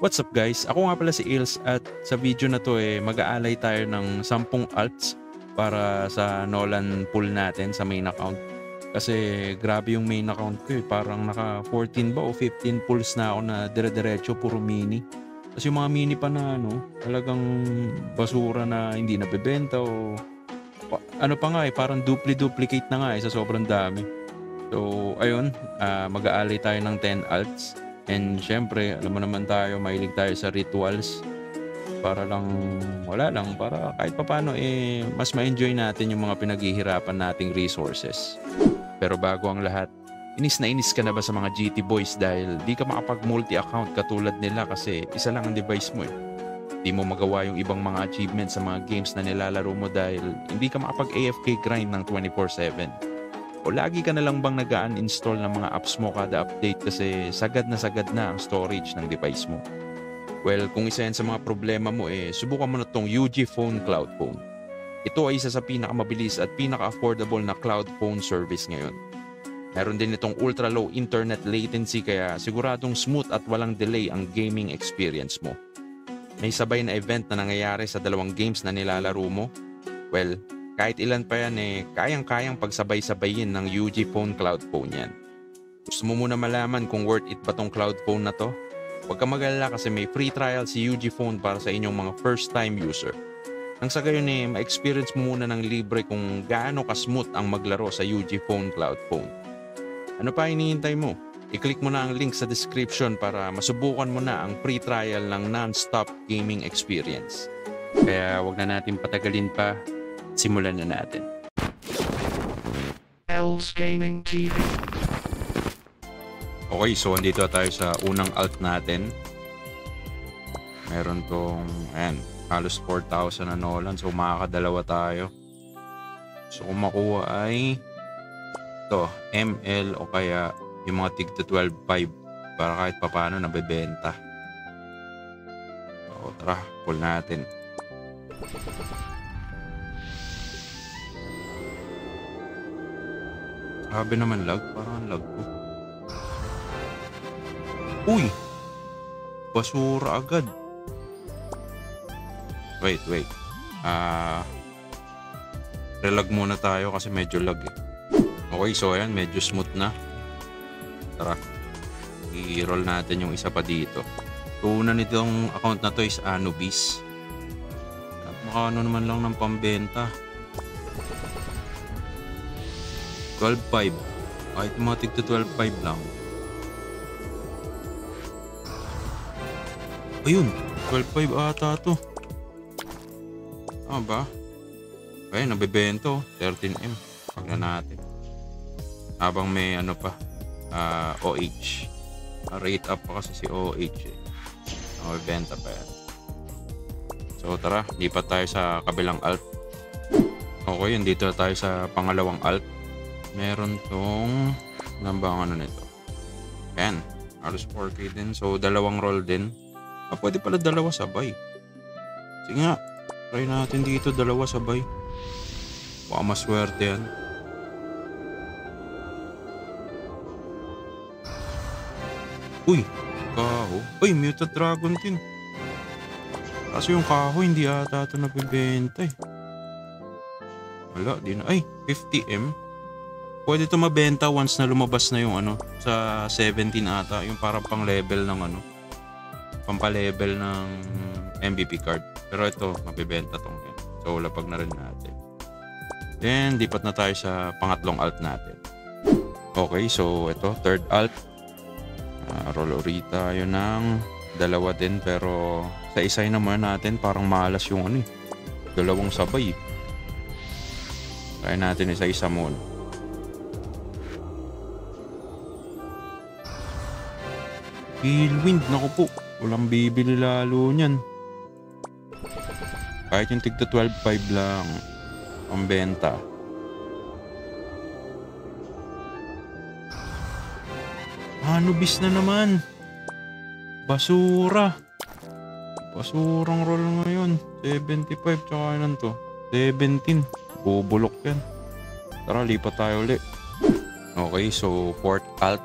What's up guys? Ako nga pala si Ils at sa video na to mag-aalay tayo ng 10 alts para sa Nolan pool natin sa main account. Kasi grabe yung main account ko parang naka 14 ba o 15 pools na ako na dire-diretso puro mini. Tapos yung mga mini pa na talagang basura na hindi nabebenta o ano pa nga parang duplicate na nga sa sobrang dami. So ayun, mag-aalay tayo ng 10 alts. And syempre, alam mo naman tayo, mahilig tayo sa rituals para lang, para kahit papano mas ma-enjoy natin yung mga pinaghihirapan nating resources. Pero bago ang lahat, inis na inis ka na ba sa mga GT boys dahil di ka makapag-multi-account katulad nila kasi isa lang ang device mo Di mo magawa yung ibang mga achievements sa mga games na nilalaro mo dahil hindi ka makapag-AFK grind ng 24/7. O lagi ka na lang bang nag-uninstall ng mga apps mo kada update kasi sagad na ang storage ng device mo? Well, kung isa yan sa mga problema mo subukan mo na tong UG Phone Cloud Phone. Ito ay isa sa pinakamabilis at pinaka-affordable na cloud phone service ngayon. Meron din itong ultra low internet latency kaya siguradong smooth at walang delay ang gaming experience mo. May sabay na event na nangyayari sa dalawang games na nilalaro mo. Well, kahit ilan pa yan kayang-kayang pagsabay-sabayin ng UG Phone Cloud Phone yan. Gusto mo muna malaman kung worth it ba tong cloud phone na to? Huwag ka mag-alala kasi may free trial si UG Phone para sa inyong mga first-time user. Nang sa gayon ma-experience mo muna ng libre kung gaano ka-smooth ang maglaro sa UG Phone Cloud Phone. Ano pa hinihintay mo? I-click mo na ang link sa description para masubukan mo na ang free trial ng non-stop gaming experience. Kaya wag na natin patagalin pa. Simulan na natin. Els Gaming TV. Okay, so andito tayo sa unang alt natin. Meron tong, halos 4,000 na Nolan. So makakadalawa tayo. So kung makuha ay ito, ML o kaya yung mga tig to 12.5 para kahit papano nabebenta. So tara, pull natin. Sabi naman lag, parang lag ko. Uy! Basura agad. Wait. Relag muna tayo kasi medyo lag Okay, so ayan, medyo smooth na. Tara, i-roll natin yung isa pa dito. So, una nitong account na to is Anubis. Makano naman lang ng pambenta. 12.5. Kahit mga tig to 12.5 lang. Ayun, 12.5 ata to. Ba? Ayun, nabibento. 13M. Pag na natin. Habang may OH. Rate up pa kasi si OH Nabibenta pa yan. So tara, lipat tayo sa kabilang alt. Okay, dito tayo sa pangalawang alt. Meron tong nabang nito. Ayan, halos 4K din. So, dalawang roll din. Pwede pala dalawa sabay. Sige nga, try natin dito dalawa sabay. Baka maswerte yan. Uy, kaho. Uy, Muted Dragon din. Kasi yung kaho hindi ata ito nabibenta Wala, di na. Ay, 50M. Pwede ito mabenta once na lumabas na yung sa 17 ata, yung parang pang level ng pampalevel ng MVP card. Pero ito, mabibenta tong yan. So, lapag na rin natin. Then, lipat na tayo sa pangatlong alt natin. Okay, so ito, third alt. Roll ulit tayo ng dalawa din, pero sa isa naman natin, parang malas yung dalawang sabay. Try natin isa-isa muna. Tailwind, naku po. Walang bibili lalo niyan. Kahit yung tigto 12.5 lang ang benta. Anubis na naman. Basura. Basurang roll ngayon. 75 tsaka yan to. 17. Bubulok yan. Tara, lipat tayo ulit. Okay, so fourth alt.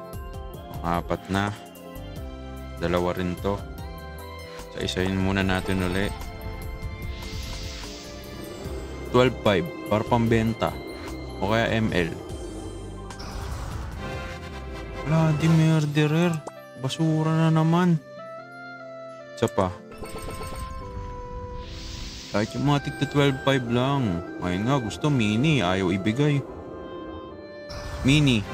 Apat na. Dalawa rin to. Isa-isahin muna natin uli. 12.5 para pambenta. O kaya ML. Bloody murderer. Basura na naman. Isa pa. Kahit yung mga tigta 12.5 lang. Ay nga, gusto mini. Ayaw ibigay. Mini.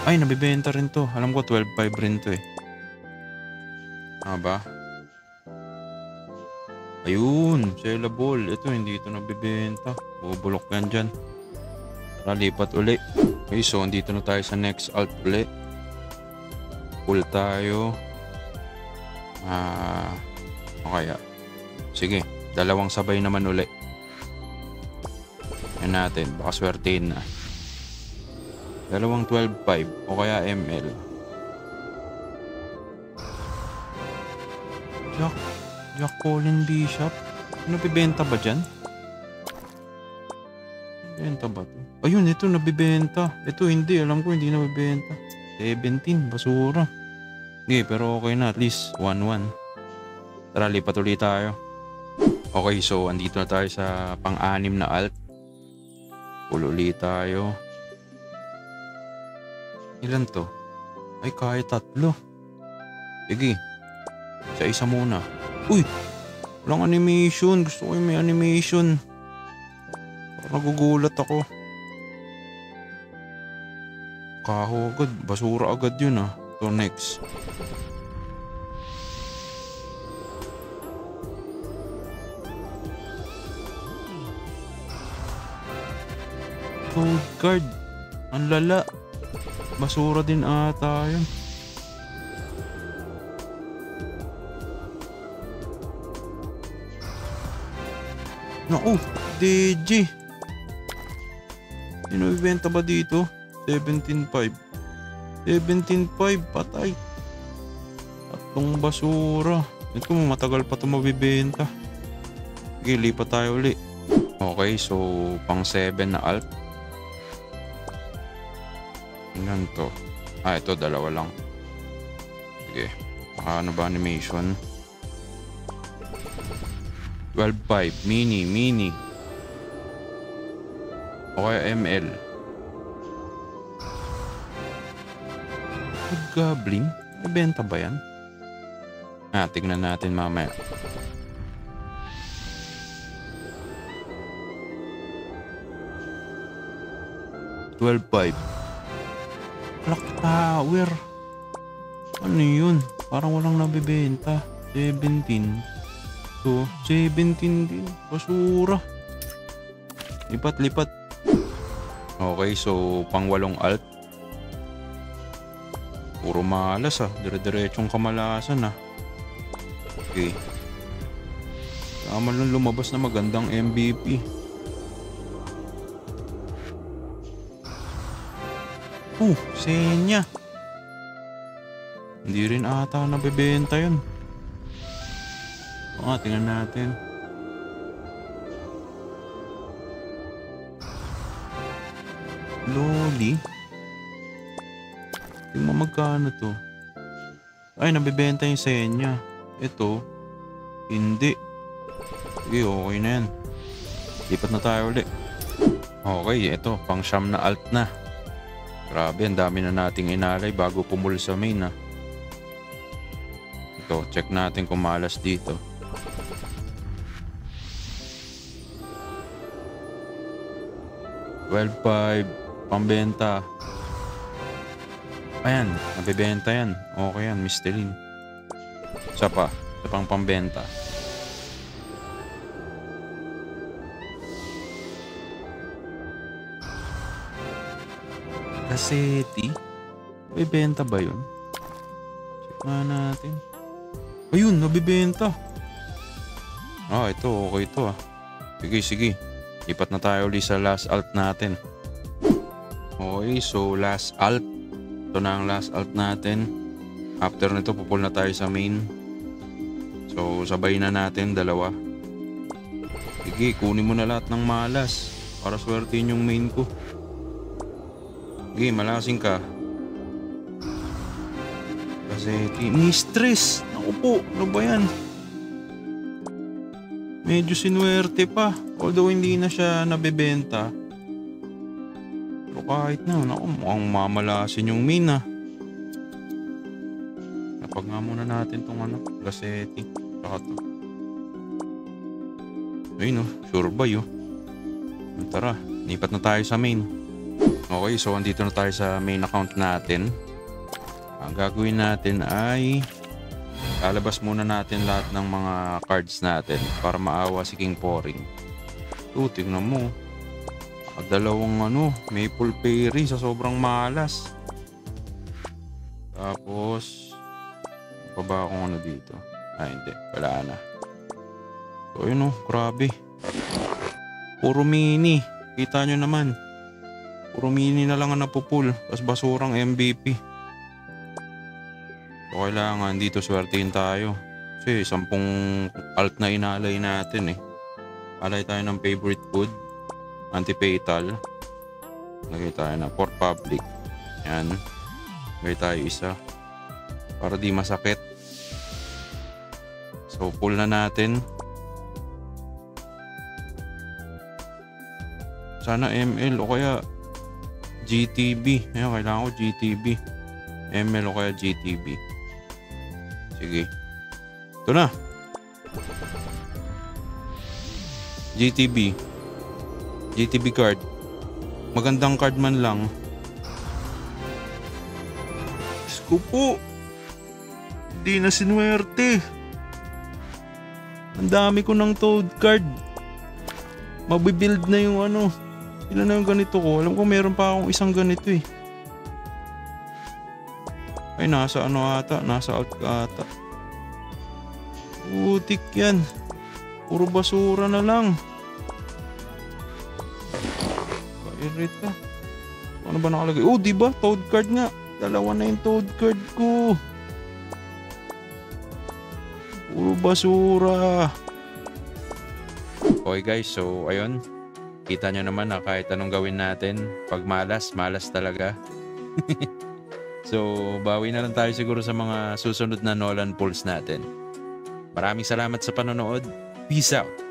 Ay, nabibenta rin to. Alam ko 12.5 rin to eh. Ba? Ayun, sellable. Ito, hindi ito nabibenta. Bubulok yan dyan. Tara, lipat uli. Okay, so andito na tayo sa next alt uli. Pull tayo. Okay. Sige, dalawang sabay naman uli. Yan natin, baka swertein na. Dalawang 12.5 o kaya ML. Jack Colin Bishop. Nabibenta ba dyan? Nabibenta ba to? Ayun, ito nabibenta. Ito hindi, alam ko hindi nabibenta. 17, basura. Okay, pero okay na, at least 1-1. Tara, lipat ulit tayo. Okay, so andito na tayo sa pang-anim na alt. Pull ulit tayo. Ilan to? Ay, kahit 3. Sige. Isa muna. Uy! Walang animation. Gusto ko yung may animation. Nagugulat ako. Kaho agad. Basura agad yun ah. So next. Code card. Ang lala. Basura din ata yun. Naku, DJ. Inubenta ba dito? 17.5. 17.5, patay. Tatlong basura. Ito, matagal pa ito mabibenta. Sige, lipat tayo uli. Okay, so pang 7 na alt. Ilan to? Ito, dalawa lang. Sige, ano ba animation? 12.5, mini. O kaya ML. Goblin? Ibenta ba yan? Tignan natin mamaya. $12.5. Clock Tower. Ano yun? Parang walang nabibenta. 17. So, 17 din. Basura. Lipat. Okay, so pang 8 alt. Puro malas ah. Dire-diretsong kamalasan ah. Okay. Tama lang lumabas na magandang MVP. Senya. Hindi rin ata nabibenta yun. Tingnan natin. Loli. Tingnan mo magkano to. Ay, nabibenta yung senya. Ito. Hindi. Sige, okay na yan. Lipat na tayo ulit. Okay, ito. Pang siyam na alt na. Grabe, ang dami na nating inalay bago pumul sa main ah. Ito, check natin kung malas dito. $12.5 pambenta. Ayan, nabibenta yan. Okay yan, Michelin. Isa pang pambenta. Kaseti? Nabibenta ba yun? Check nga natin. Ayun, nabibenta. Ito, okay ito ah. Sige. Lipat na tayo ulit sa last alt natin. Okay, so last alt. Ito na ang last alt natin. After nito, pupul na tayo sa main. So, sabay na natin, dalawa. Sige, kunin mo na lahat ng malas para swertein yung main ko. Sige, malasing ka. Kasi, mistress. Naku, Naku po, ano ba yan? Medyo sinuwerte pa. Although hindi na siya nabebenta. Pero kahit na, naku, mukhang mamalasin yung main ah. Napag nga muna natin tong Gasetti. Saka to. Ayun oh, sure buy oh. Tara, lipat na tayo sa main. Okay, so andito na tayo sa main account natin. Ang gagawin natin ay lalabas muna natin lahat ng mga cards natin para maawa si King Poring. Tingnan mo. Dalawang Maple Fairy sa sobrang malas. Tapos pa ba akong dito? Hindi, wala na. So yun grabe. Puro mini. Kita nyo naman. Puro mini na lang ang napupul. Tapos basurang MVP. So kailangan dito swertein tayo. Kasi 10 alt na inalay natin eh. Alay tayo ng favorite food. Anti-fatal. Lagay tayo na for public. Yan. Lagay tayo isa. Para di masakit. So pull na natin. Sana ML o kaya GTB. Ayan, kailangan ko GTB. ML o kaya GTB. Sige. Ito na. GTB. GTB card. Magandang card man lang. Diyos ko po. Hindi na sinuwerte. Ang dami ko ng Toad card. Mabibuild na yung ilan na yung ganito ko. Alam ko meron pa akong isang ganito eh. Ay nasa ata. Nasa alt ka ata. Putik yan. Puro basura na lang. Kairita. Ano ba nakalagay? Oh diba? Toad card nga. Dalawa na yung Toad card ko. Puro basura. Okay guys, so ayun. Kita nyo naman na kahit anong gawin natin, pag malas, malas talaga. So, bawi na lang tayo siguro sa mga susunod na Nolan pulls natin. Maraming salamat sa panonood. Peace out!